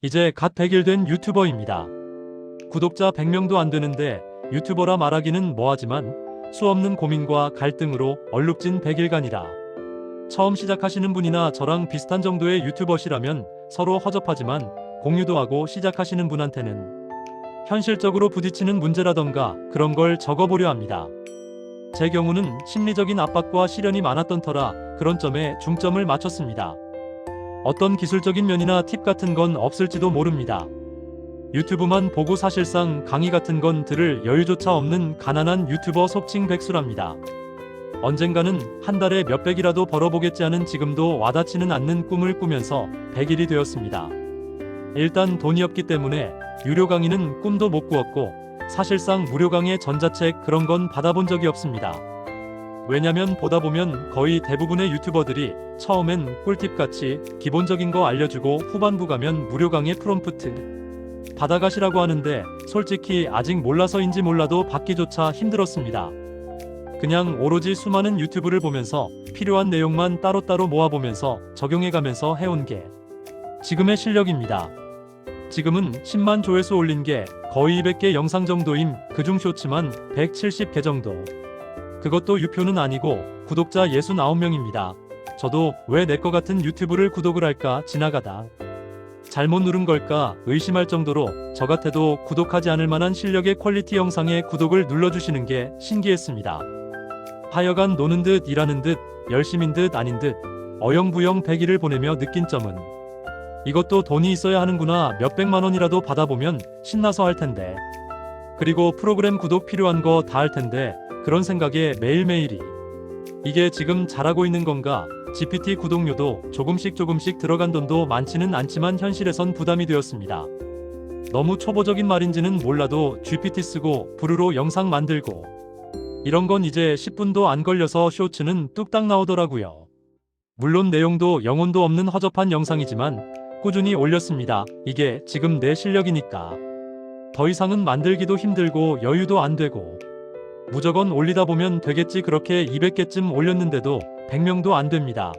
이제 갓 100일 된 유튜버입니다. 구독자 100명도 안 되는데 유튜버라 말하기는 뭐하지만 수없는 고민과 갈등으로 얼룩진 100일간이라. 처음 시작하시는 분이나 저랑 비슷한 정도의 유튜버시라면 서로 허접하지만 공유도 하고 시작하시는 분한테는 현실적으로 부딪히는 문제라던가 그런 걸 적어보려 합니다. 제 경우는 심리적인 압박과 시련이 많았던 터라 그런 점에 중점을 맞췄습니다. 어떤 기술적인 면이나 팁 같은 건 없을지도 모릅니다. 유튜브만 보고 사실상 강의 같은 건 들을 여유조차 없는 가난한 유튜버 속칭 백수랍니다. 언젠가는 한 달에 몇백이라도 벌어보겠지 하는 지금도 와닿지는 않는 꿈을 꾸면서 100일이 되었습니다. 일단 돈이 없기 때문에 유료 강의는 꿈도 못 꾸었고 사실상 무료 강의 전자책 그런 건 받아본 적이 없습니다. 왜냐면 보다 보면 거의 대부분의 유튜버들이 처음엔 꿀팁같이 기본적인 거 알려주고 후반부 가면 무료 강의 프롬프트 받아가시라고 하는데 솔직히 아직 몰라서인지 몰라도 받기조차 힘들었습니다. 그냥 오로지 수많은 유튜브를 보면서 필요한 내용만 따로따로 모아보면서 적용해가면서 해온 게 지금의 실력입니다. 지금은 10만 조회수 올린 게 거의 200개 영상 정도임. 그중 쇼츠만 170개 정도. 그것도 유표는 아니고 구독자 69명입니다. 저도 왜 내 거 같은 유튜브를 구독을 할까 지나가다 잘못 누른 걸까 의심할 정도로 저 같아도 구독하지 않을 만한 실력의 퀄리티 영상에 구독을 눌러주시는 게 신기했습니다. 하여간 노는 듯 일하는 듯 열심인 듯 아닌 듯 어영부영 100일을 보내며 느낀 점은 이것도 돈이 있어야 하는구나. 몇백만 원이라도 받아보면 신나서 할 텐데. 그리고 프로그램 구독 필요한 거 다 할 텐데 그런 생각에 매일매일이 이게 지금 잘하고 있는 건가? GPT 구독료도 조금씩 들어간 돈도 많지는 않지만 현실에선 부담이 되었습니다. 너무 초보적인 말인지는 몰라도 GPT 쓰고 부르로 영상 만들고 이런 건 이제 10분도 안 걸려서 쇼츠는 뚝딱 나오더라고요. 물론 내용도 영혼도 없는 허접한 영상이지만 꾸준히 올렸습니다. 이게 지금 내 실력이니까. 더 이상은 만들기도 힘들고 여유도 안 되고 무조건 올리다 보면 되겠지. 그렇게 200개쯤 올렸는데도 100명도 안 됩니다.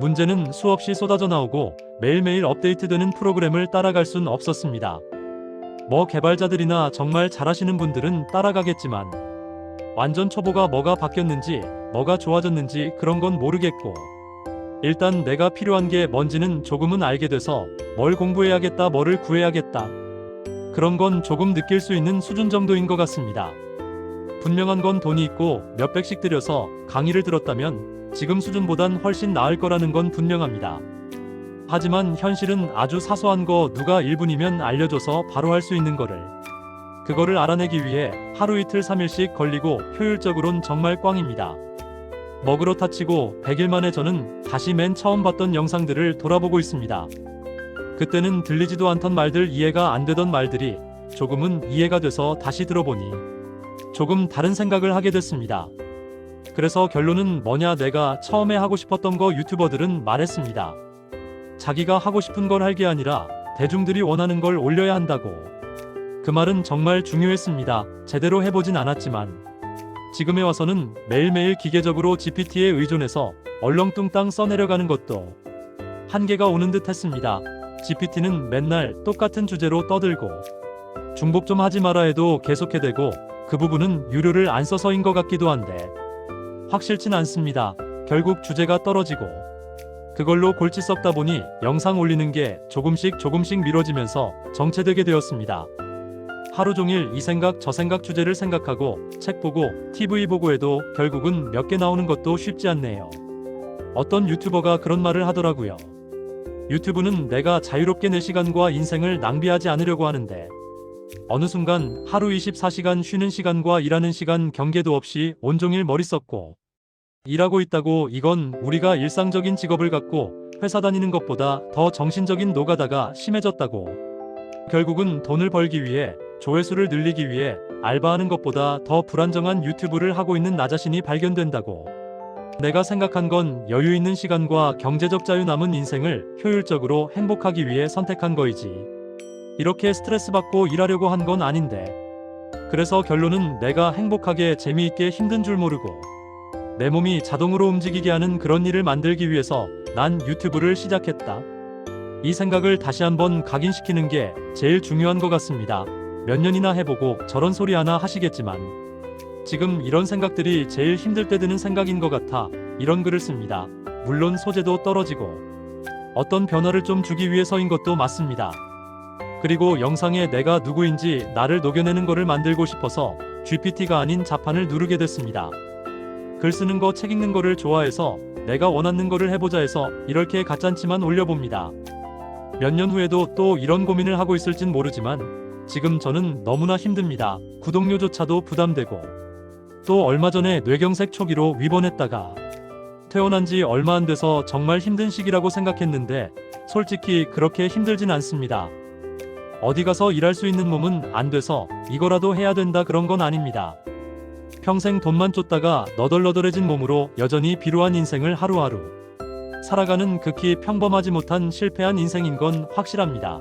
문제는 수없이 쏟아져 나오고 매일매일 업데이트되는 프로그램을 따라갈 순 없었습니다. 뭐 개발자들이나 정말 잘하시는 분들은 따라가겠지만 완전 초보가 뭐가 바뀌었는지 뭐가 좋아졌는지 그런 건 모르겠고 일단 내가 필요한 게 뭔지는 조금은 알게 돼서 뭘 공부해야겠다 뭐를 구해야겠다 그런 건 조금 느낄 수 있는 수준 정도인 것 같습니다. 분명한 건 돈이 있고 몇백씩 들여서 강의를 들었다면 지금 수준보단 훨씬 나을 거라는 건 분명합니다. 하지만 현실은 아주 사소한 거 누가 1분이면 알려줘서 바로 할 수 있는 거를 그거를 알아내기 위해 하루 이틀 3일씩 걸리고 효율적으론 정말 꽝입니다. 뭐 그렇다 치고 100일 만에 저는 다시 맨 처음 봤던 영상들을 돌아보고 있습니다. 그때는 들리지도 않던 말들 이해가 안 되던 말들이 조금은 이해가 돼서 다시 들어보니 조금 다른 생각을 하게 됐습니다. 그래서 결론은 뭐냐 내가 처음에 하고 싶었던 거 유튜버들은 말했습니다. 자기가 하고 싶은 걸 할 게 아니라 대중들이 원하는 걸 올려야 한다고. 그 말은 정말 중요했습니다. 제대로 해보진 않았지만 지금에 와서는 매일매일 기계적으로 GPT에 의존해서 얼렁뚱땅 써내려가는 것도 한계가 오는 듯 했습니다. GPT는 맨날 똑같은 주제로 떠들고 중복 좀 하지 마라 해도 계속해대고 그 부분은 유료를 안 써서인 것 같기도 한데 확실진 않습니다. 결국 주제가 떨어지고 그걸로 골치 썩다 보니 영상 올리는 게 조금씩 미뤄지면서 정체되게 되었습니다. 하루 종일 이 생각 저 생각 주제를 생각하고 책 보고 TV 보고 해도 결국은 몇 개 나오는 것도 쉽지 않네요. 어떤 유튜버가 그런 말을 하더라고요. 유튜브는 내가 자유롭게 내 시간과 인생을 낭비하지 않으려고 하는데 어느 순간 하루 24시간 쉬는 시간과 일하는 시간 경계도 없이 온종일 머리 썼고 일하고 있다고 이건 우리가 일상적인 직업을 갖고 회사 다니는 것보다 더 정신적인 노가다가 심해졌다고 결국은 돈을 벌기 위해 조회수를 늘리기 위해 알바하는 것보다 더 불안정한 유튜브를 하고 있는 나 자신이 발견된다고 내가 생각한 건 여유 있는 시간과 경제적 자유 남은 인생을 효율적으로 행복하기 위해 선택한 거이지 이렇게 스트레스 받고 일하려고 한 건 아닌데 그래서 결론은 내가 행복하게 재미있게 힘든 줄 모르고 내 몸이 자동으로 움직이게 하는 그런 일을 만들기 위해서 난 유튜브를 시작했다. 이 생각을 다시 한번 각인시키는 게 제일 중요한 것 같습니다. 몇 년이나 해보고 저런 소리 하나 하시겠지만 지금 이런 생각들이 제일 힘들 때 드는 생각인 것 같아 이런 글을 씁니다. 물론 소재도 떨어지고 어떤 변화를 좀 주기 위해서인 것도 맞습니다. 그리고 영상에 내가 누구인지 나를 녹여내는 거를 만들고 싶어서 GPT가 아닌 자판을 누르게 됐습니다. 글 쓰는 거, 책 읽는 거를 좋아해서 내가 원하는 거를 해보자 해서 이렇게 가짠치만 올려봅니다. 몇 년 후에도 또 이런 고민을 하고 있을진 모르지만 지금 저는 너무나 힘듭니다. 구독료조차도 부담되고 또 얼마 전에 뇌경색 초기로 입원했다가 퇴원한 지 얼마 안 돼서 정말 힘든 시기라고 생각했는데 솔직히 그렇게 힘들진 않습니다. 어디 가서 일할 수 있는 몸은 안 돼서 이거라도 해야 된다 그런 건 아닙니다. 평생 돈만 쫓다가 너덜너덜해진 몸으로 여전히 비루한 인생을 하루하루 살아가는 극히 평범하지 못한 실패한 인생인 건 확실합니다.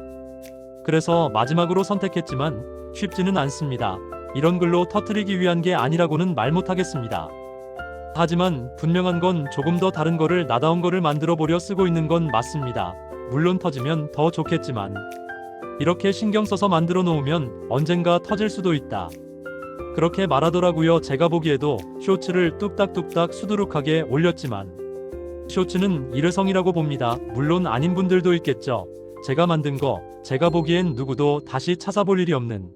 그래서 마지막으로 선택했지만 쉽지는 않습니다. 이런 글로 터뜨리기 위한 게 아니라고는 말 못하겠습니다. 하지만 분명한 건 조금 더 다른 거를, 나다운 거를 만들어 보려 쓰고 있는 건 맞습니다. 물론 터지면 더 좋겠지만 이렇게 신경 써서 만들어 놓으면 언젠가 터질 수도 있다. 그렇게 말하더라고요. 제가 보기에도 쇼츠를 뚝딱뚝딱 수두룩하게 올렸지만 쇼츠는 일회성이라고 봅니다. 물론 아닌 분들도 있겠죠. 제가 만든 거 제가 보기엔 누구도 다시 찾아볼 일이 없는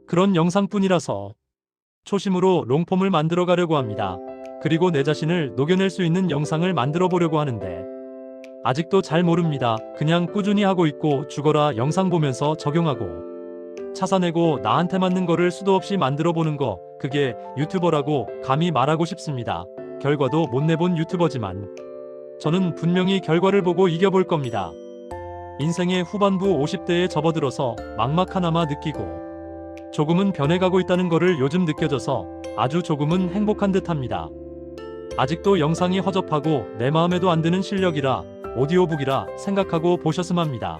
그런 영상뿐이라서 초심으로 롱폼을 만들어 가려고 합니다. 그리고 내 자신을 녹여낼 수 있는 영상을 만들어 보려고 하는데 아직도 잘 모릅니다. 그냥 꾸준히 하고 있고 죽어라 영상 보면서 적용하고 찾아내고 나한테 맞는 거를 수도 없이 만들어 보는 거, 그게 유튜버라고 감히 말하고 싶습니다. 결과도 못 내본 유튜버지만 저는 분명히 결과를 보고 이겨볼 겁니다. 인생의 후반부 50대에 접어들어서 막막하나마 느끼고 조금은 변해가고 있다는 거를 요즘 느껴져서 아주 조금은 행복한 듯합니다. 아직도 영상이 허접하고 내 마음에도 안 드는 실력이라 오디오북이라 생각하고 보셨음 합니다.